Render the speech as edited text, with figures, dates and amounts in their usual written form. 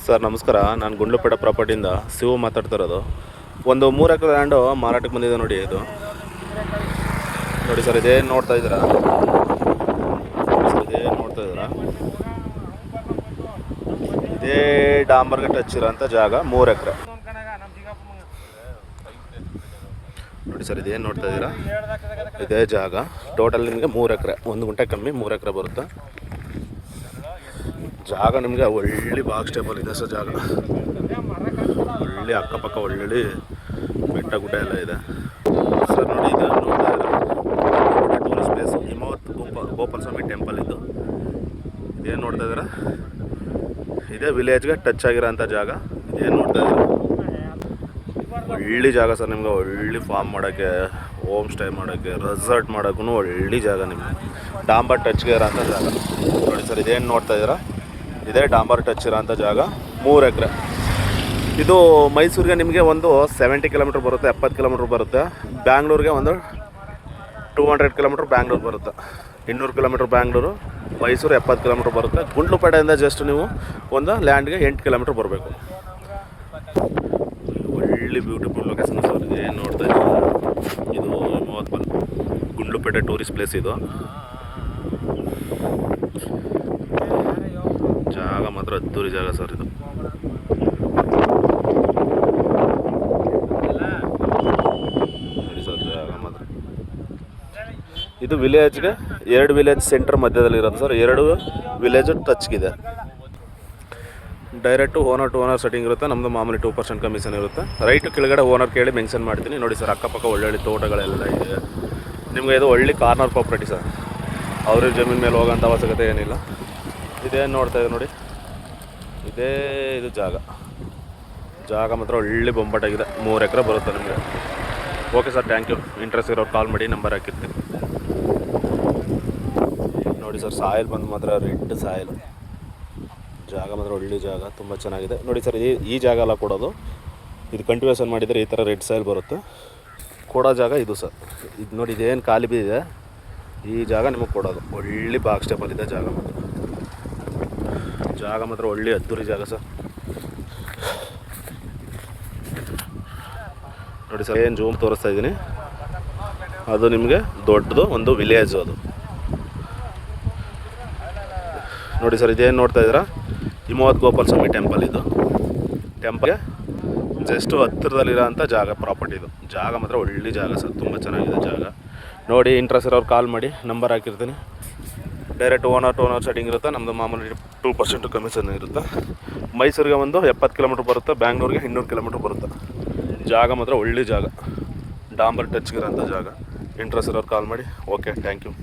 Sir ನಮಸ್ಕಾರ, ನಾನು ಗುಂಡ್ಲುಪೇಟೆ ಪ್ರಾಪರ್ಟಿಯಿಂದ ಶಿವು ಮಾತಾಡ್ತಾ ಇರೋದು. ಒಂದು 3 ಎಕರೆ ಲ್ಯಾಂಡು ಮಾರಾಟಕ್ಕೆ ಬಂದಿದೆ ನೋಡಿ. ಇದು ನೋಡಿ ಸರ್, ಇದೇನು ನೋಡ್ತಾ ಇದ್ದೀರಾ? ಇದೇ ಡಾಂಬರ್ಗೆ ಟಚ್ ಇರೋಂಥ ಜಾಗ 3 ಎಕರೆ ನೋಡಿ ಸರ್. ಇದೇನು ನೋಡ್ತಾ ಇದ್ದೀರಾ? ಇದೇ ಜಾಗ ಟೋಟಲ್ ನಿಮಗೆ 3 ಎಕರೆ, 1 ಗುಂಟೆ ಕಮ್ಮಿ 3 ಎಕರೆ ಬರುತ್ತೆ ಜಾಗ. ನಿಮಗೆ ಒಳ್ಳೆ ಬಾಗ್ ಸ್ಟೇಬಲ್ ಇದೆ ಸರ್ ಜಾಗ. ಒಳ್ಳೆ ಅಕ್ಕಪಕ್ಕ ಒಳ್ಳೆ ಬೆಟ್ಟ ಗುಡ್ಡ ಎಲ್ಲ ಇದೆ ಸರ್. ನೋಡಿ, ಇದು ನೋಡ್ತಾ ಇದ್ದಾರೆ ಟೂರಿಸ್ಟ್ ಪ್ಲೇಸ್ ಹಿಮವತ್ ಗೋಪಾಲ ಸ್ವಾಮಿ ಟೆಂಪಲ್. ಇದೇನು ನೋಡ್ತಾ ಇದ್ದೀರಾ? ಇದೇ ವಿಲೇಜ್ಗೆ ಟಚ್ ಆಗಿರೋಂಥ ಜಾಗ. ಇದೇನು ನೋಡ್ತಾ ಇದ್ದೀರಾ? ಒಳ್ಳೆ ಜಾಗ ಸರ್. ನಿಮ್ಗೆ ಒಳ್ಳೆ ಫಾರ್ಮ್ ಮಾಡೋಕ್ಕೆ, ಹೋಮ್ ಸ್ಟೇ ಮಾಡೋಕ್ಕೆ, ರೆಸಾರ್ಟ್ ಮಾಡೋಕ್ಕೂ ಒಳ್ಳೆ ಜಾಗ. ನಿಮಗೆ ಡಾಂಬರ್ ಟಚ್ಗೆ ಇರೋಂಥ ಜಾಗ ನೋಡಿ ಸರ್. ಇದೇನು ನೋಡ್ತಾ ಇದ್ದೀರಾ? ಇದೇ ಡಾಂಬರ್ ಟಚ್ ಇರೋಂಥ ಜಾಗ 3 ಎಕರೆ. ಇದು ಮೈಸೂರಿಗೆ ನಿಮಗೆ ಒಂದು 70 ಕಿಲೋಮೀಟ್ರ್ ಬರುತ್ತೆ, 70 ಕಿಲೋಮೀಟ್ರ್ ಬರುತ್ತೆ. ಬ್ಯಾಂಗ್ಳೂರಿಗೆ ಒಂದು 200 ಕಿಲೋಮೀಟ್ರ್ ಬ್ಯಾಂಗ್ಳೂರು ಬರುತ್ತೆ. 200 ಕಿಲೋಮೀಟ್ರ್ ಬ್ಯಾಂಗ್ಳೂರು, ಮೈಸೂರು 70 ಕಿಲೋಮೀಟ್ರ್ ಬರುತ್ತೆ. ಗುಂಡ್ಲುಪೇಟೆಯಿಂದ ಜಸ್ಟ್ ನೀವು ಒಂದು ಲ್ಯಾಂಡ್ಗೆ 8 ಕಿಲೋಮೀಟ್ರ್ ಬರಬೇಕು. ಒಳ್ಳೆ ಬ್ಯೂಟಿಫುಲ್ ಲೊಕೇಶನ್ ಸರ್. ಏನು ನೋಡ್ತಾ ಇದ್ದೀವಿ? ಇದು ಗುಂಡ್ಲುಪೇಟೆ ಟೂರಿಸ್ಟ್ ಪ್ಲೇಸ್. ಇದು ಜಾಗ ಮಾತ್ರ ಅದ್ದೂರಿ ಜಾಗ ಸರ್. ಇದು ನೋಡಿ ಸರ್, ಜಾಗ ಮಾತ್ರ. ಇದು ವಿಲೇಜ್ಗೆ 2 ವಿಲೇಜ್ ಸೆಂಟರ್ ಮಧ್ಯದಲ್ಲಿ ಇರೋದು ಸರ್. 2 ವಿಲೇಜ್ ಟಚ್ಗಿದೆ. Direct owner to owner setting ಇರುತ್ತೆ. ನಮ್ಮದು ಮಾಮೂಲಿ 2% ಕಮಿಷನ್ ಇರುತ್ತೆ. ರೈಟ್ ಕೆಳಗಡೆ ಓನರ್ ಕೇಳಿ ಮೆನ್ಷನ್ ಮಾಡ್ತೀನಿ. ನೋಡಿ ಸರ್, ಅಕ್ಕಪಕ್ಕ ಒಳ್ಳೊಳ್ಳೆ ತೋಟಗಳೆಲ್ಲ ಇದೆ. ನಿಮಗೆ ಇದು ಒಳ್ಳೆ ಕಾರ್ನರ್ ಪ್ರಾಪರ್ಟಿ ಸರ್. ಅವ್ರ ಜಮೀನು ಮೇಲೆ ಹೋಗೋಂಥ ಅವಶ್ಯಕತೆ ಏನಿಲ್ಲ. ಇದೇನು ನೋಡ್ತಾ ಇದೆ ನೋಡಿ, ಇದು ಜಾಗ ಮಾತ್ರ ಒಳ್ಳೆ ಬೊಂಬಾಟಾಗಿದೆ. 3 ಎಕರೆ ಬರುತ್ತೆ ನಿಮಗೆ. Okay sir, thank you. Interest ಇರೋರು ಕಾಲ್ ಮಾಡಿ, ನಂಬರ್ ಹಾಕಿರ್ತೀನಿ. ನೋಡಿ ಸರ್, ಸಾಯಿಲ್ ಬಂದು ಮಾತ್ರ ರೆಡ್ ಸಾಯಿಲ್. ಜಾಗ ಮಾತ್ರ ಒಳ್ಳೆ ಜಾಗ, ತುಂಬ ಚೆನ್ನಾಗಿದೆ. ನೋಡಿ ಸರ್, ಈ ಜಾಗ ಎಲ್ಲ ಕೊಡೋದು. ಇದು ಕಂಟಿನ್ಯೂಷನ್ ಮಾಡಿದರೆ ಈ ಥರ ರೆಡ್ ಸಾಯಿಲ್ ಬರುತ್ತೆ. ಕೊಡೋ ಜಾಗ ಇದು ಸರ್. ಇದು ನೋಡಿ, ಇದೇನು ಖಾಲಿ ಬಿದ್ದಿದೆ, ಈ ಜಾಗ ನಿಮಗೆ ಕೊಡೋದು. ಒಳ್ಳೆ ಬಾಗ್ ಸ್ಟೆಪಲ್ ಇದೆ ಜಾಗ ಮಾತ್ರ. ಜಾಗ ಮಾತ್ರ ಒಳ್ಳೆ ಅದ್ದೂರಿ ಜಾಗ ಸರ್. ನೋಡಿ ಸರ್, ಏನು ಜೂಮ್ ತೋರಿಸ್ತಾ ಇದ್ದೀನಿ, ಅದು ನಿಮಗೆ ದೊಡ್ಡದು ಒಂದು ವಿಲೇಜು ಅದು. ನೋಡಿ ಸರ್, ಇದೇನು ನೋಡ್ತಾ ಇದ್ದೀರಾ? ಹಿಮವತ್ ಗೋಪಾಲ ಸ್ವಾಮಿ ಟೆಂಪಲ್. ಇದು ಟೆಂಪಲ್ಗೆ ಜಸ್ಟು ಹತ್ತಿರದಲ್ಲಿರೋಂಥ ಜಾಗ ಪ್ರಾಪರ್ಟಿ. ಇದು ಜಾಗ ಮಾತ್ರ ಒಳ್ಳೆ ಜಾಗ ಸರ್, ತುಂಬ ಚೆನ್ನಾಗಿದೆ ಜಾಗ. ನೋಡಿ, ಇಂಟ್ರೆಸ್ಟ್ ಇರೋರು ಕಾಲ್ ಮಾಡಿ, ನಂಬರ್ ಹಾಕಿರ್ತೀನಿ. Direct owner to owner setting ಇರುತ್ತೆ. ನಮ್ಮದು ಮಾಮೂಲಿ 2% ಕಮಿಷನ್ ಇರುತ್ತೆ. ಮೈಸೂರಿಗೆ ಒಂದು 70 ಕಿಲೋಮೀಟ್ರ್ ಬರುತ್ತೆ, ಬ್ಯಾಂಗ್ಳೂರಿಗೆ 200 ಕಿಲೋಮೀಟ್ರ್ ಬರುತ್ತೆ. ಜಾಗ ಮಾತ್ರ ಒಳ್ಳೆ ಜಾಗ, ಡಾಂಬರ್ ಟಚ್ಗಿರೋಂಥ ಜಾಗ. ಇಂಟ್ರೆಸ್ಟ್ ಇರೋರು ಕಾಲ್ ಮಾಡಿ. Okay, thank you.